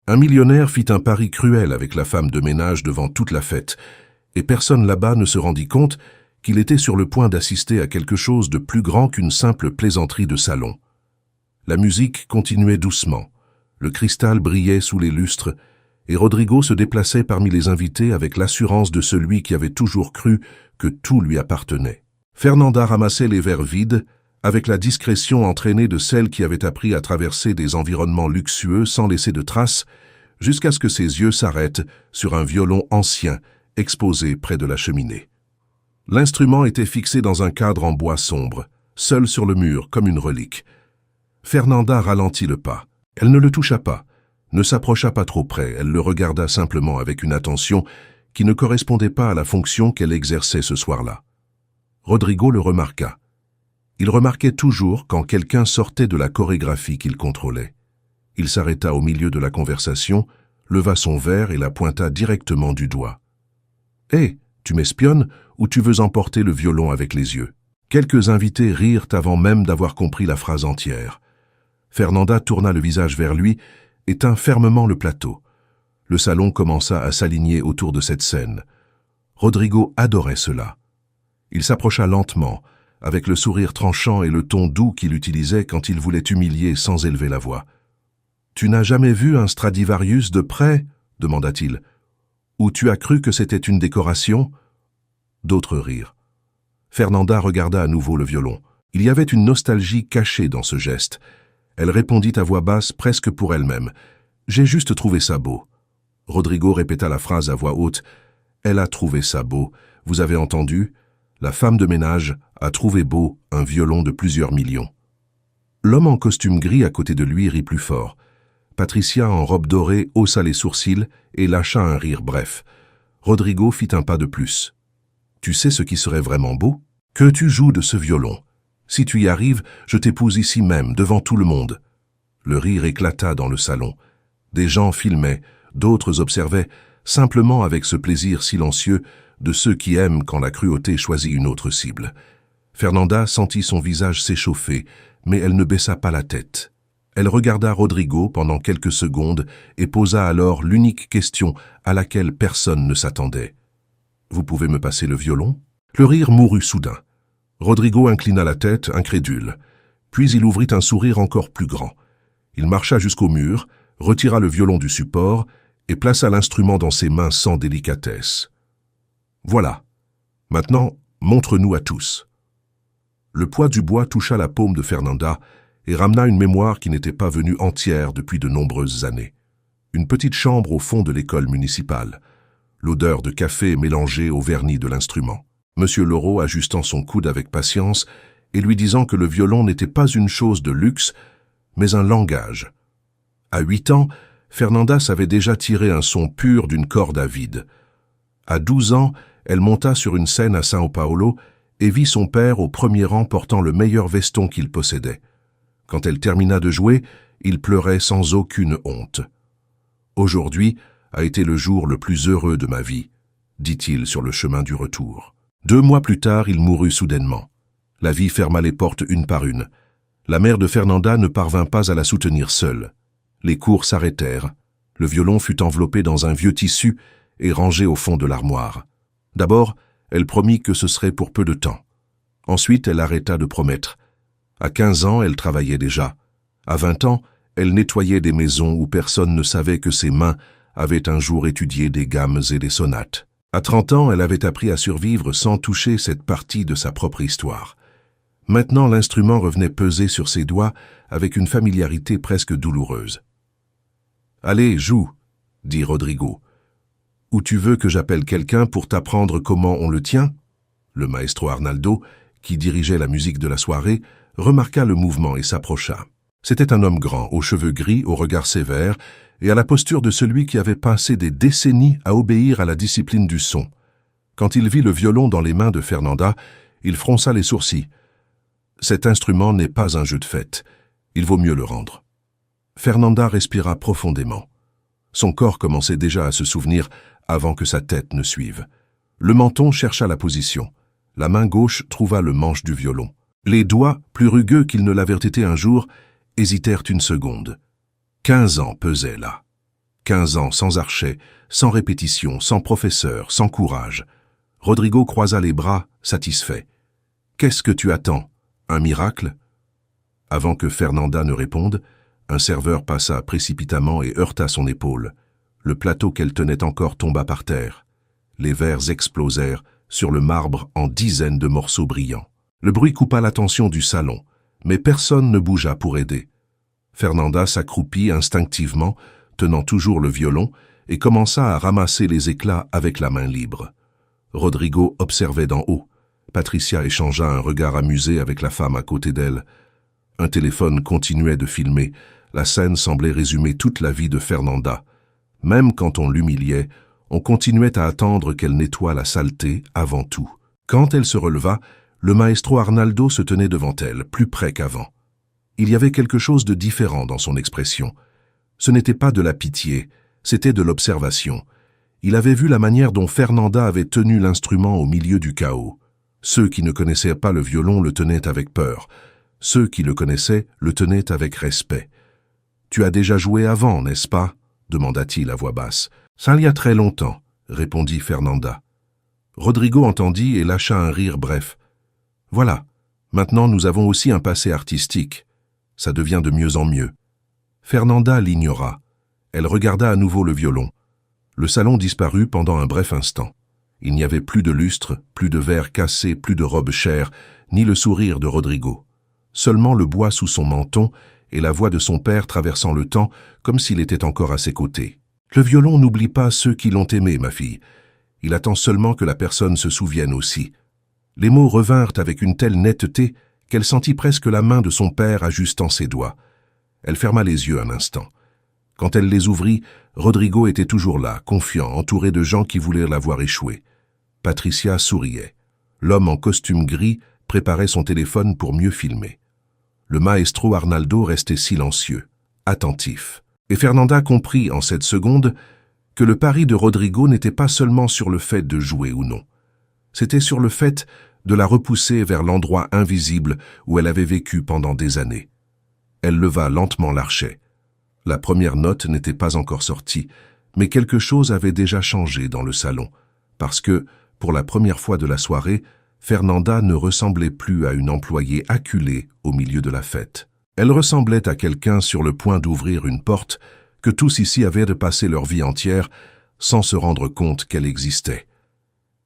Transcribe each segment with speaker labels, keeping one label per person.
Speaker 1: Un millionnaire fit un pari cruel avec la femme de ménage devant toute la fête, et personne là-bas ne se rendit compte qu'il était sur le point d'assister à quelque chose de plus grand qu'une simple plaisanterie de salon. La musique continuait doucement, le cristal brillait sous les lustres, et Rodrigo se déplaçait parmi les invités avec l'assurance de celui qui avait toujours cru que tout lui appartenait. Fernanda ramassait les verres vides, avec la discrétion entraînée de celle qui avait appris à traverser des environnements luxueux sans laisser de traces, jusqu'à ce que ses yeux s'arrêtent sur un violon ancien exposé près de la cheminée. L'instrument était fixé dans un cadre en bois sombre, seul sur le mur comme une relique. Fernanda ralentit le pas. Elle ne le toucha pas, ne s'approcha pas trop près, elle le regarda simplement avec une attention qui ne correspondait pas à la fonction qu'elle exerçait ce soir-là. Rodrigo le remarqua. Il remarquait toujours quand quelqu'un sortait de la chorégraphie qu'il contrôlait. Il s'arrêta au milieu de la conversation, leva son verre et la pointa directement du doigt. « Hé, tu m'espionnes ou tu veux emporter le violon avec les yeux ?» Quelques invités rirent avant même d'avoir compris la phrase entière. Fernanda tourna le visage vers lui et tint fermement le plateau. Le salon commença à s'aligner autour de cette scène. Rodrigo adorait cela. Il s'approcha lentement, avec le sourire tranchant et le ton doux qu'il utilisait quand il voulait humilier sans élever la voix. « Tu n'as jamais vu un Stradivarius de près ?» demanda-t-il. « Ou tu as cru que c'était une décoration ?» D'autres rirent. Fernanda regarda à nouveau le violon. Il y avait une nostalgie cachée dans ce geste. Elle répondit à voix basse, presque pour elle-même. « J'ai juste trouvé ça beau. » Rodrigo répéta la phrase à voix haute. « Elle a trouvé ça beau. Vous avez entendu ? La femme de ménage a trouvé beau un violon de plusieurs millions. » L'homme en costume gris à côté de lui rit plus fort. Patricia, en robe dorée, haussa les sourcils et lâcha un rire bref. Rodrigo fit un pas de plus. « Tu sais ce qui serait vraiment beau ? Que tu joues de ce violon. Si tu y arrives, je t'épouse ici même, devant tout le monde. » Le rire éclata dans le salon. Des gens filmaient, d'autres observaient, simplement avec ce plaisir silencieux de ceux qui aiment quand la cruauté choisit une autre cible. Fernanda sentit son visage s'échauffer, mais elle ne baissa pas la tête. Elle regarda Rodrigo pendant quelques secondes et posa alors l'unique question à laquelle personne ne s'attendait. « Vous pouvez me passer le violon ?» Le rire mourut soudain. Rodrigo inclina la tête, incrédule. Puis il ouvrit un sourire encore plus grand. Il marcha jusqu'au mur, retira le violon du support et plaça l'instrument dans ses mains sans délicatesse. « Voilà. Maintenant, montre-nous à tous. » Le poids du bois toucha la paume de Fernanda et ramena une mémoire qui n'était pas venue entière depuis de nombreuses années. Une petite chambre au fond de l'école municipale. L'odeur de café mélangée au vernis de l'instrument. Monsieur Laureau ajustant son coude avec patience et lui disant que le violon n'était pas une chose de luxe, mais un langage. À 8 ans, Fernanda savait déjà tirer un son pur d'une corde à vide. À 12 ans, elle monta sur une scène à São Paulo et vit son père au premier rang portant le meilleur veston qu'il possédait. Quand elle termina de jouer, il pleurait sans aucune honte. « Aujourd'hui a été le jour le plus heureux de ma vie », dit-il sur le chemin du retour. 2 mois plus tard, il mourut soudainement. La vie ferma les portes une par une. La mère de Fernanda ne parvint pas à la soutenir seule. Les cours s'arrêtèrent. Le violon fut enveloppé dans un vieux tissu et rangé au fond de l'armoire. D'abord, elle promit que ce serait pour peu de temps. Ensuite, elle arrêta de promettre. À 15 ans, elle travaillait déjà. À 20 ans, elle nettoyait des maisons où personne ne savait que ses mains avaient un jour étudié des gammes et des sonates. À 30 ans, elle avait appris à survivre sans toucher cette partie de sa propre histoire. Maintenant, l'instrument revenait peser sur ses doigts avec une familiarité presque douloureuse. « Allez, joue !» dit Rodrigo. « Ou tu veux que j'appelle quelqu'un pour t'apprendre comment on le tient ?» Le maestro Arnaldo, qui dirigeait la musique de la soirée, remarqua le mouvement et s'approcha. C'était un homme grand, aux cheveux gris, au regard sévère, et à la posture de celui qui avait passé des décennies à obéir à la discipline du son. Quand il vit le violon dans les mains de Fernanda, il fronça les sourcils. Cet instrument n'est pas un jeu de fête. Il vaut mieux le rendre. Fernanda respira profondément. Son corps commençait déjà à se souvenir avant que sa tête ne suive. Le menton chercha la position. La main gauche trouva le manche du violon. Les doigts, plus rugueux qu'ils ne l'avaient été un jour, hésitèrent une seconde. 15 ans pesaient là. 15 ans sans archet, sans répétition, sans professeur, sans courage. Rodrigo croisa les bras, satisfait. « Qu'est-ce que tu attends? Un miracle ?» Avant que Fernanda ne réponde, un serveur passa précipitamment et heurta son épaule. Le plateau qu'elle tenait encore tomba par terre. Les verres explosèrent sur le marbre en dizaines de morceaux brillants. Le bruit coupa l'attention du salon, mais personne ne bougea pour aider. Fernanda s'accroupit instinctivement, tenant toujours le violon, et commença à ramasser les éclats avec la main libre. Rodrigo observait d'en haut. Patricia échangea un regard amusé avec la femme à côté d'elle. Un téléphone continuait de filmer. La scène semblait résumer toute la vie de Fernanda. Même quand on l'humiliait, on continuait à attendre qu'elle nettoie la saleté avant tout. Quand elle se releva, le maestro Arnaldo se tenait devant elle, plus près qu'avant. Il y avait quelque chose de différent dans son expression. Ce n'était pas de la pitié, c'était de l'observation. Il avait vu la manière dont Fernanda avait tenu l'instrument au milieu du chaos. Ceux qui ne connaissaient pas le violon le tenaient avec peur. Ceux qui le connaissaient le tenaient avec respect. « Tu as déjà joué avant, n'est-ce pas ?» demanda-t-il à voix basse. « Ça il y a très longtemps, » répondit Fernanda. Rodrigo entendit et lâcha un rire bref. « Voilà, maintenant nous avons aussi un passé artistique. Ça devient de mieux en mieux. » Fernanda l'ignora. Elle regarda à nouveau le violon. Le salon disparut pendant un bref instant. Il n'y avait plus de lustre, plus de verres cassés, plus de robes chères, ni le sourire de Rodrigo. Seulement le bois sous son menton et la voix de son père traversant le temps comme s'il était encore à ses côtés. « Le violon n'oublie pas ceux qui l'ont aimé, ma fille. Il attend seulement que la personne se souvienne aussi. » Les mots revinrent avec une telle netteté qu'elle sentit presque la main de son père ajustant ses doigts. Elle ferma les yeux un instant. Quand elle les ouvrit, Rodrigo était toujours là, confiant, entouré de gens qui voulaient la voir échouer. Patricia souriait. L'homme en costume gris préparait son téléphone pour mieux filmer. Le maestro Arnaldo restait silencieux, attentif. Et Fernanda comprit en cette seconde que le pari de Rodrigo n'était pas seulement sur le fait de jouer ou non. C'était sur le fait de la repousser vers l'endroit invisible où elle avait vécu pendant des années. Elle leva lentement l'archet. La première note n'était pas encore sortie, mais quelque chose avait déjà changé dans le salon, parce que, pour la première fois de la soirée, Fernanda ne ressemblait plus à une employée acculée au milieu de la fête. Elle ressemblait à quelqu'un sur le point d'ouvrir une porte que tous ici avaient de passer leur vie entière sans se rendre compte qu'elle existait.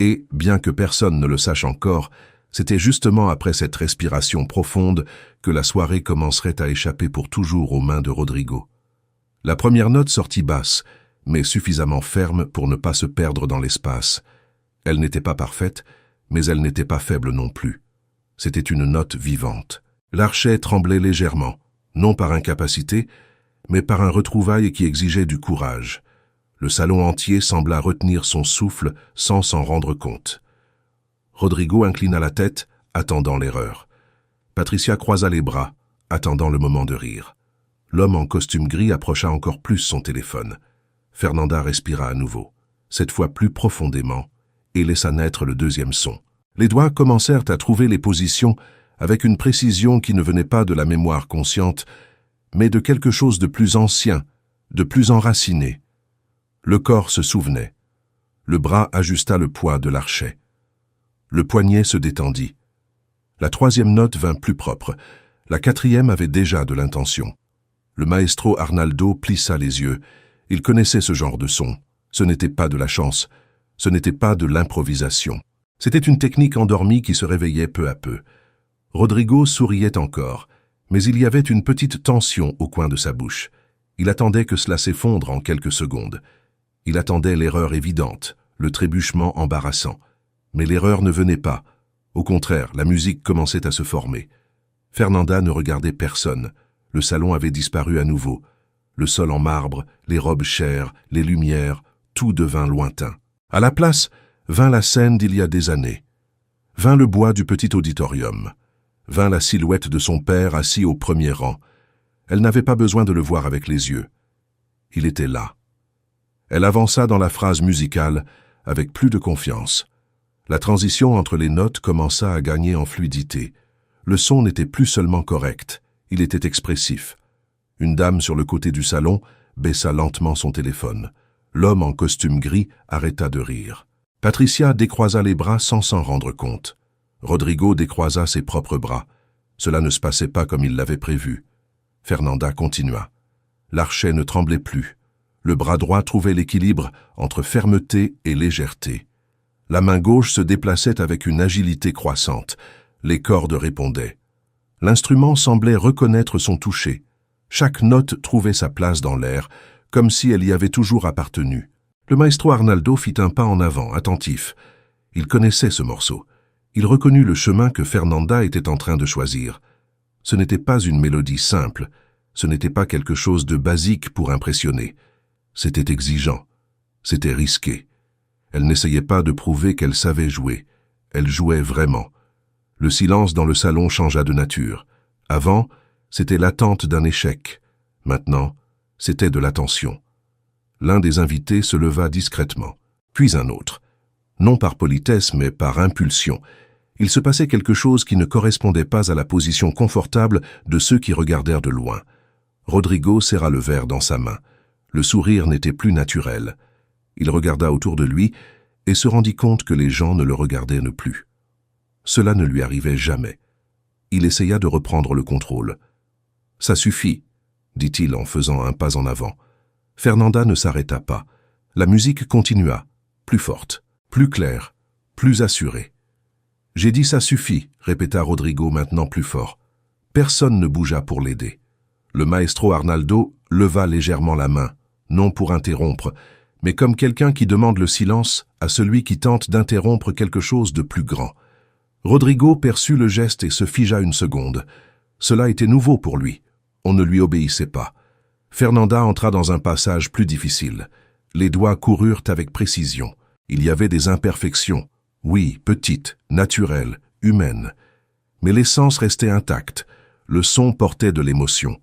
Speaker 1: Et, bien que personne ne le sache encore, c'était justement après cette respiration profonde que la soirée commencerait à échapper pour toujours aux mains de Rodrigo. La première note sortit basse, mais suffisamment ferme pour ne pas se perdre dans l'espace. Elle n'était pas parfaite, mais elle n'était pas faible non plus. C'était une note vivante. L'archet tremblait légèrement, non par incapacité, mais par un retrouvaille qui exigeait du courage. Le salon entier sembla retenir son souffle sans s'en rendre compte. Rodrigo inclina la tête, attendant l'erreur. Patricia croisa les bras, attendant le moment de rire. L'homme en costume gris approcha encore plus son téléphone. Fernanda respira à nouveau, cette fois plus profondément, et laissa naître le deuxième son. Les doigts commencèrent à trouver les positions avec une précision qui ne venait pas de la mémoire consciente, mais de quelque chose de plus ancien, de plus enraciné. Le corps se souvenait. Le bras ajusta le poids de l'archet. Le poignet se détendit. La troisième note vint plus propre. La quatrième avait déjà de l'intention. Le maestro Arnaldo plissa les yeux. Il connaissait ce genre de son. Ce n'était pas de la chance. Ce n'était pas de l'improvisation. C'était une technique endormie qui se réveillait peu à peu. Rodrigo souriait encore, mais il y avait une petite tension au coin de sa bouche. Il attendait que cela s'effondre en quelques secondes. Il attendait l'erreur évidente, le trébuchement embarrassant. Mais l'erreur ne venait pas. Au contraire, la musique commençait à se former. Fernanda ne regardait personne. Le salon avait disparu à nouveau. Le sol en marbre, les robes chères, les lumières, tout devint lointain. À la place, vint la scène d'il y a des années. Vint le bois du petit auditorium. Vint la silhouette de son père assis au premier rang. Elle n'avait pas besoin de le voir avec les yeux. Il était là. Elle avança dans la phrase musicale avec plus de confiance. La transition entre les notes commença à gagner en fluidité. Le son n'était plus seulement correct, il était expressif. Une dame sur le côté du salon baissa lentement son téléphone. L'homme en costume gris arrêta de rire. Patricia décroisa les bras sans s'en rendre compte. Rodrigo décroisa ses propres bras. Cela ne se passait pas comme il l'avait prévu. Fernanda continua. L'archet ne tremblait plus. Le bras droit trouvait l'équilibre entre fermeté et légèreté. La main gauche se déplaçait avec une agilité croissante. Les cordes répondaient. L'instrument semblait reconnaître son toucher. Chaque note trouvait sa place dans l'air, comme si elle y avait toujours appartenu. Le maestro Arnaldo fit un pas en avant, attentif. Il connaissait ce morceau. Il reconnut le chemin que Fernanda était en train de choisir. Ce n'était pas une mélodie simple, ce n'était pas quelque chose de basique pour impressionner. C'était exigeant, c'était risqué. Elle n'essayait pas de prouver qu'elle savait jouer, elle jouait vraiment. Le silence dans le salon changea de nature. Avant, c'était l'attente d'un échec. Maintenant, c'était de l'attention. L'un des invités se leva discrètement, puis un autre. Non par politesse, mais par impulsion. Il se passait quelque chose qui ne correspondait pas à la position confortable de ceux qui regardèrent de loin. Rodrigo serra le verre dans sa main. Le sourire n'était plus naturel. Il regarda autour de lui et se rendit compte que les gens ne le regardaient plus. Cela ne lui arrivait jamais. Il essaya de reprendre le contrôle. « Ça suffit », dit-il en faisant un pas en avant. Fernanda ne s'arrêta pas. La musique continua, plus forte, plus claire, plus assurée. « J'ai dit ça suffit », répéta Rodrigo maintenant plus fort. Personne ne bougea pour l'aider. Le maestro Arnaldo leva légèrement la main, non pour interrompre, mais comme quelqu'un qui demande le silence à celui qui tente d'interrompre quelque chose de plus grand. Rodrigo perçut le geste et se figea une seconde. Cela était nouveau pour lui. On ne lui obéissait pas. Fernanda entra dans un passage plus difficile. Les doigts coururent avec précision. Il y avait des imperfections. Oui, petites, naturelles, humaines. Mais l'essence restait intacte. Le son portait de l'émotion.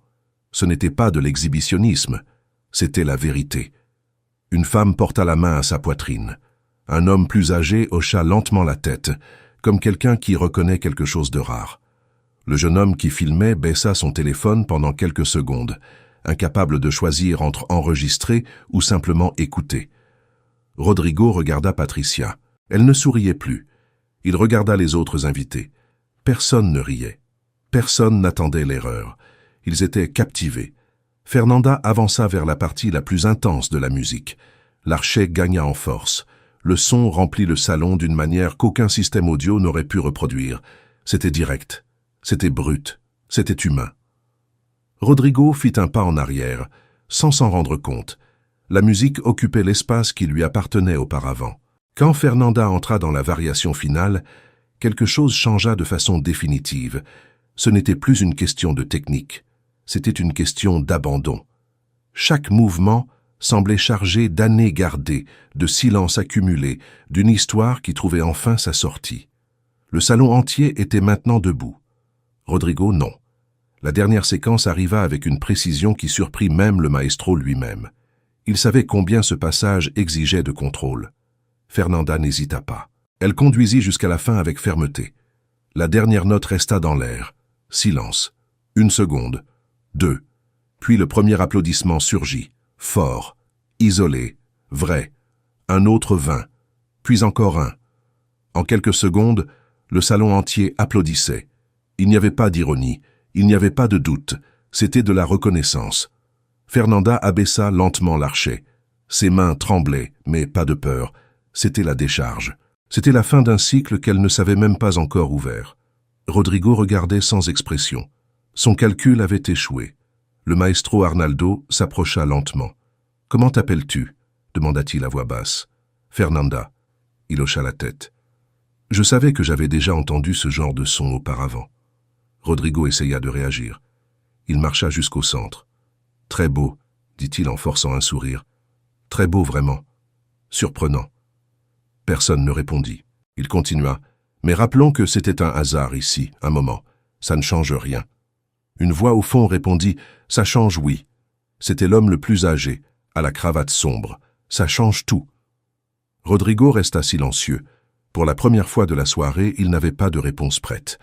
Speaker 1: Ce n'était pas de l'exhibitionnisme, c'était la vérité. Une femme porta la main à sa poitrine. Un homme plus âgé hocha lentement la tête, comme quelqu'un qui reconnaît quelque chose de rare. Le jeune homme qui filmait baissa son téléphone pendant quelques secondes, incapable de choisir entre enregistrer ou simplement écouter. Rodrigo regarda Patricia. Elle ne souriait plus. Il regarda les autres invités. Personne ne riait. Personne n'attendait l'erreur. Ils étaient captivés. Fernanda avança vers la partie la plus intense de la musique. L'archet gagna en force. Le son remplit le salon d'une manière qu'aucun système audio n'aurait pu reproduire. C'était direct, c'était brut, c'était humain. Rodrigo fit un pas en arrière, sans s'en rendre compte. La musique occupait l'espace qui lui appartenait auparavant. Quand Fernanda entra dans la variation finale, quelque chose changea de façon définitive. Ce n'était plus une question de technique, c'était une question d'abandon. Chaque mouvement semblait chargé d'années gardées, de silence accumulé, d'une histoire qui trouvait enfin sa sortie. Le salon entier était maintenant debout. Rodrigo, non. La dernière séquence arriva avec une précision qui surprit même le maestro lui-même. Il savait combien ce passage exigeait de contrôle. Fernanda n'hésita pas. Elle conduisit jusqu'à la fin avec fermeté. La dernière note resta dans l'air. Silence. 1 seconde. 2. Puis le premier applaudissement surgit. Fort, isolé, vrai. Un autre vint. Puis encore un. En quelques secondes, le salon entier applaudissait. Il n'y avait pas d'ironie, il n'y avait pas de doute. C'était de la reconnaissance. Fernanda abaissa lentement l'archet. Ses mains tremblaient, mais pas de peur. C'était la décharge. C'était la fin d'un cycle qu'elle ne savait même pas encore ouvert. Rodrigo regardait sans expression. Son calcul avait échoué. Le maestro Arnaldo s'approcha lentement. « Comment t'appelles-tu » demanda-t-il à voix basse. « Fernanda. » Il hocha la tête. Je savais que j'avais déjà entendu ce genre de son auparavant. Rodrigo essaya de réagir. Il marcha jusqu'au centre. « Très beau, » dit-il en forçant un sourire. « Très beau, vraiment. Surprenant. » Personne ne répondit. Il continua. « Mais rappelons que c'était un hasard ici, un moment. Ça ne change rien. » Une voix au fond répondit « Ça change, oui. » C'était l'homme le plus âgé, à la cravate sombre. « Ça change tout. » Rodrigo resta silencieux. Pour la première fois de la soirée, il n'avait pas de réponse prête.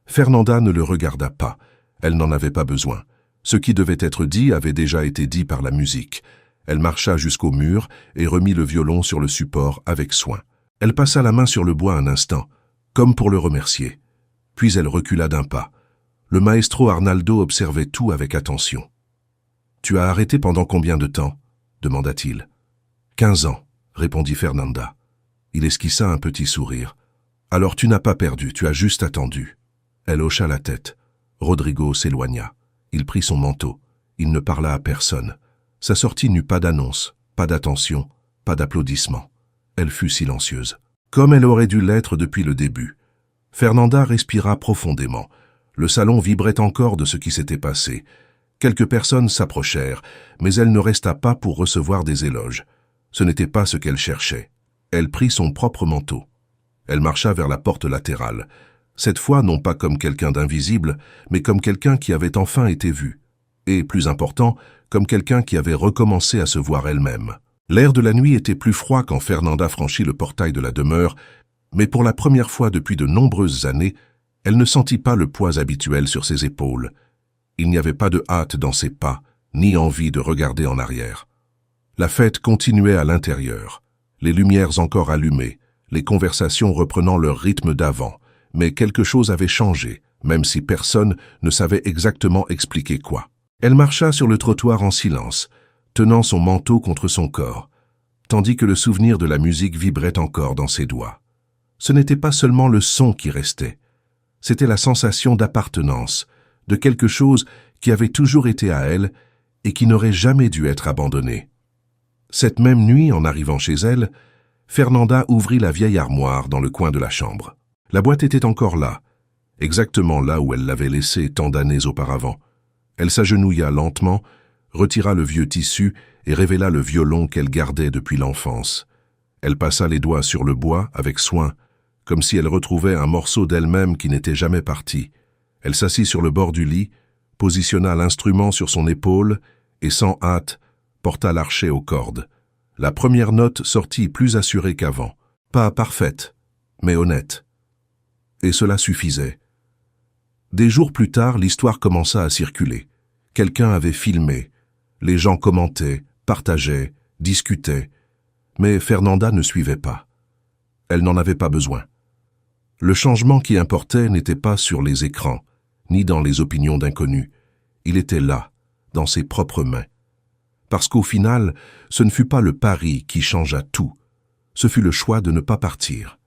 Speaker 1: Fernanda ne le regarda pas. Elle n'en avait pas besoin. Ce qui devait être dit avait déjà été dit par la musique. Elle marcha jusqu'au mur et remit le violon sur le support avec soin. Elle passa la main sur le bois un instant, comme pour le remercier. Puis elle recula d'un pas. Le maestro Arnaldo observait tout avec attention. « Tu as arrêté pendant combien de temps ?» demanda-t-il. « 15 ans, répondit Fernanda. Il esquissa un petit sourire. « Alors tu n'as pas perdu, tu as juste attendu. » Elle hocha la tête. Rodrigo s'éloigna. Il prit son manteau. Il ne parla à personne. Sa sortie n'eut pas d'annonce, pas d'attention, pas d'applaudissements. Elle fut silencieuse, comme elle aurait dû l'être depuis le début. Fernanda respira profondément. Le salon vibrait encore de ce qui s'était passé. Quelques personnes s'approchèrent, mais elle ne resta pas pour recevoir des éloges. Ce n'était pas ce qu'elle cherchait. Elle prit son propre manteau. Elle marcha vers la porte latérale. Cette fois, non pas comme quelqu'un d'invisible, mais comme quelqu'un qui avait enfin été vu. Et, plus important, comme quelqu'un qui avait recommencé à se voir elle-même. L'air de la nuit était plus froid quand Fernanda franchit le portail de la demeure, mais pour la première fois depuis de nombreuses années, elle ne sentit pas le poids habituel sur ses épaules. Il n'y avait pas de hâte dans ses pas, ni envie de regarder en arrière. La fête continuait à l'intérieur, les lumières encore allumées, les conversations reprenant leur rythme d'avant, mais quelque chose avait changé, même si personne ne savait exactement expliquer quoi. Elle marcha sur le trottoir en silence, tenant son manteau contre son corps, tandis que le souvenir de la musique vibrait encore dans ses doigts. Ce n'était pas seulement le son qui restait, c'était la sensation d'appartenance, de quelque chose qui avait toujours été à elle et qui n'aurait jamais dû être abandonné. Cette même nuit, en arrivant chez elle, Fernanda ouvrit la vieille armoire dans le coin de la chambre. La boîte était encore là, exactement là où elle l'avait laissée tant d'années auparavant. Elle s'agenouilla lentement, retira le vieux tissu et révéla le violon qu'elle gardait depuis l'enfance. Elle passa les doigts sur le bois avec soin, comme si elle retrouvait un morceau d'elle-même qui n'était jamais parti. Elle s'assit sur le bord du lit, positionna l'instrument sur son épaule et, sans hâte, porta l'archet aux cordes. La première note sortit plus assurée qu'avant, pas parfaite, mais honnête. Et cela suffisait. Des jours plus tard, l'histoire commença à circuler. Quelqu'un avait filmé. Les gens commentaient, partageaient, discutaient. Mais Fernanda ne suivait pas. Elle n'en avait pas besoin. Le changement qui importait n'était pas sur les écrans, ni dans les opinions d'inconnus. Il était là, dans ses propres mains. Parce qu'au final, ce ne fut pas le pari qui changea tout. Ce fut le choix de ne pas partir.